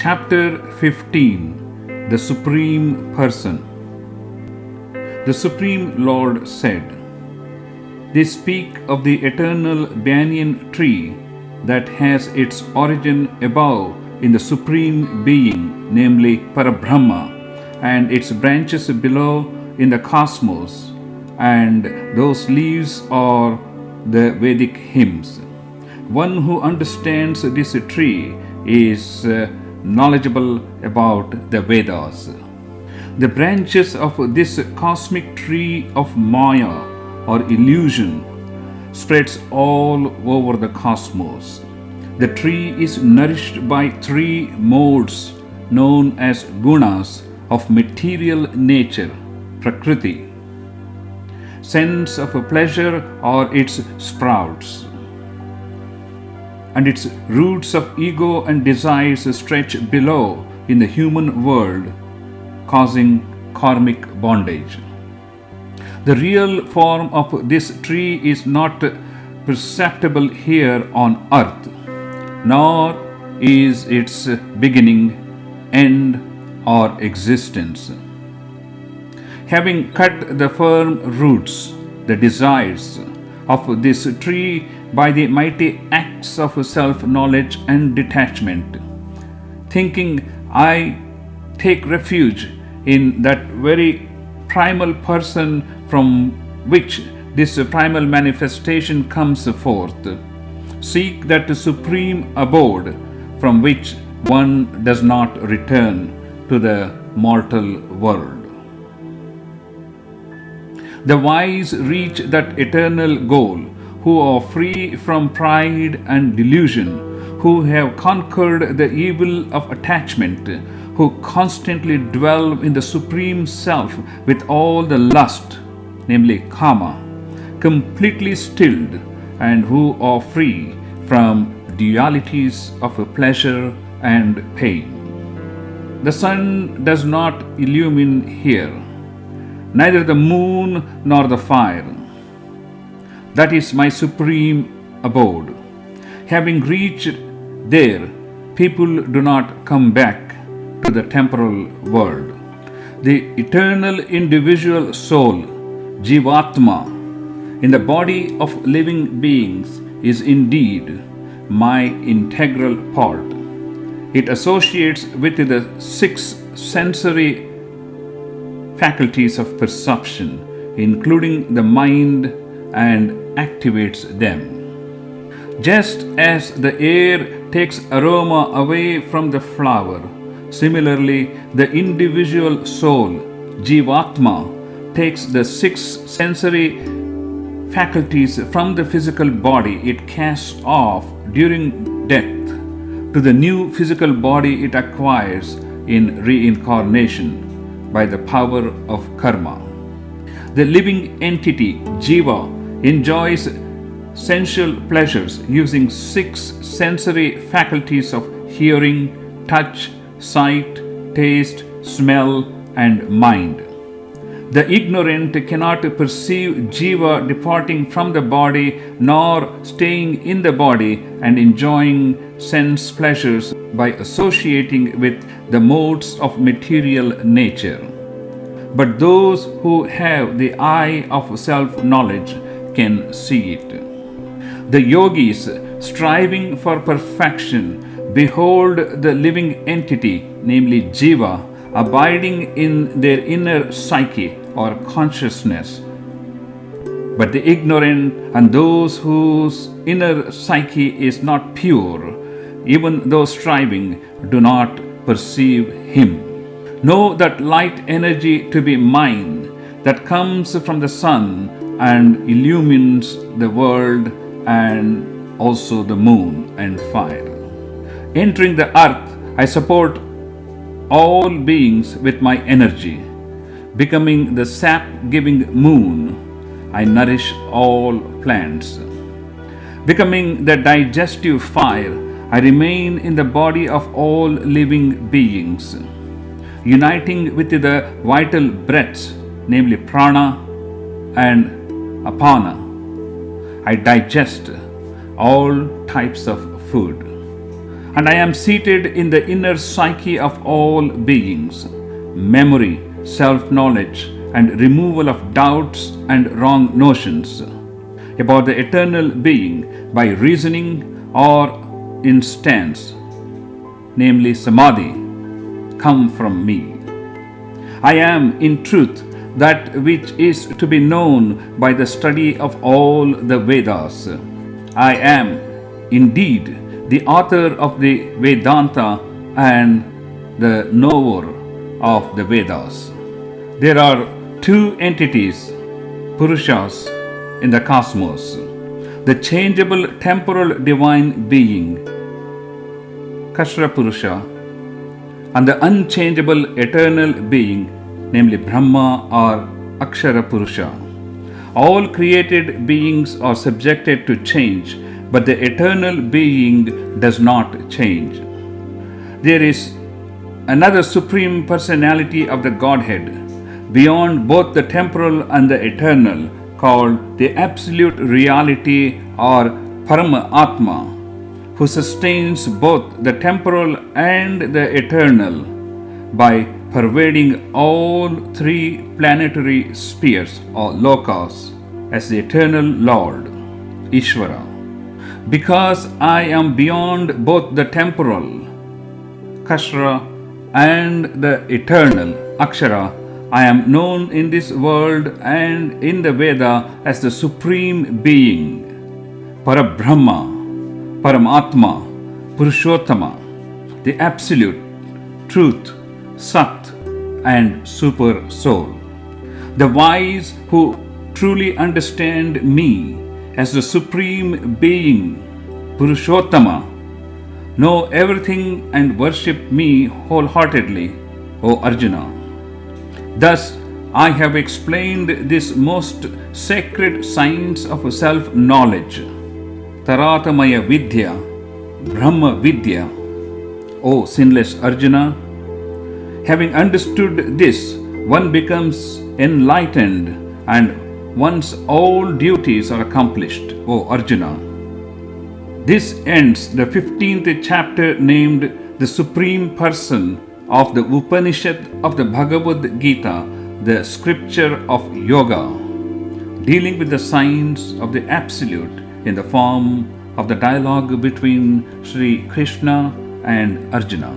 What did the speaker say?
Chapter 15. The Supreme Person. The Supreme Lord said, "They speak of the eternal banyan tree that has its origin above in the Supreme Being, namely Parabrahma, and its branches below in the cosmos, and those leaves are the Vedic hymns. One who understands this tree is knowledgeable about the Vedas. The branches of this cosmic tree of Maya or illusion spreads all over the cosmos. The tree is nourished by three modes known as gunas of material nature, Prakriti. Sense of pleasure are its sprouts, and its roots of ego and desires stretch below in the human world, causing karmic bondage. The real form of this tree is not perceptible here on earth, nor is its beginning, end, or existence. Having cut the firm roots, the desires of this tree by the mighty acts of self-knowledge and detachment, thinking I take refuge in that very primal person from which this primal manifestation comes forth, seek that supreme abode from which one does not return to the mortal world. The wise reach that eternal goal who are free from pride and delusion, who have conquered the evil of attachment, who constantly dwell in the Supreme Self with all the lust, namely Kama, completely stilled, and who are free from dualities of pleasure and pain. The sun does not illumine here, neither the moon nor the fire. That is my supreme abode. Having reached there, people do not come back to the temporal world. The eternal individual soul, Jivatma, in the body of living beings is indeed my integral part. It associates with the six sensory faculties of perception, including the mind, and activates them. Just as the air takes aroma away from the flower, similarly the individual soul, Jivatma, takes the six sensory faculties from the physical body it casts off during death to the new physical body it acquires in reincarnation by the power of karma. The living entity, Jiva, enjoys sensual pleasures using six sensory faculties of hearing, touch, sight, taste, smell, and mind. The ignorant cannot perceive Jiva departing from the body nor staying in the body and enjoying sense pleasures by associating with the modes of material nature. But those who have the eye of self-knowledge can see it. The yogis, striving for perfection, behold the living entity, namely Jiva, abiding in their inner psyche or consciousness. But the ignorant and those whose inner psyche is not pure, even though striving, do not perceive him. Know that light energy to be mine, that comes from the sun and illumines the world and also the moon and fire. Entering the earth, I support all beings with my energy. Becoming the sap-giving moon, I nourish all plants. Becoming the digestive fire, I remain in the body of all living beings. Uniting with the vital breaths, namely prana and apana, I digest all types of food. and I am seated in the inner psyche of all beings. Memory, self-knowledge, and removal of doubts and wrong notions about the eternal being by reasoning or instance, namely samadhi, come from me. I am, in truth, that which is to be known by the study of all the Vedas. I am, indeed, the author of the Vedanta and the knower of the Vedas. There are two entities, Purushas, in the cosmos: the changeable temporal divine being, Kashra Purusha, and the unchangeable eternal being, namely Brahma or Akshara Purusha. All created beings are subjected to change, but the eternal being does not change. There is another supreme personality of the Godhead, beyond both the temporal and the eternal, called the Absolute Reality or Parama Atma, who sustains both the temporal and the eternal by pervading all three planetary spheres or lokas as the eternal Lord, Ishvara. Because I am beyond both the temporal, Kashra, and the eternal, Akshara, I am known in this world and in the Veda as the Supreme Being, Parabrahma, Paramatma, Purushottama, the Absolute, Truth, Sat, and Super Soul. The wise who truly understand me as the Supreme Being, Purushottama, know everything and worship me wholeheartedly, O Arjuna. Thus, I have explained this most sacred science of self-knowledge, Taratamaya Vidya, Brahma Vidya, O sinless Arjuna. Having understood this, one becomes enlightened and one's all duties are accomplished, O Arjuna. This ends the 15th chapter named the Supreme Person of the Upanishad of the Bhagavad Gita, the scripture of yoga, dealing with the science of the Absolute in the form of the dialogue between Sri Krishna and Arjuna.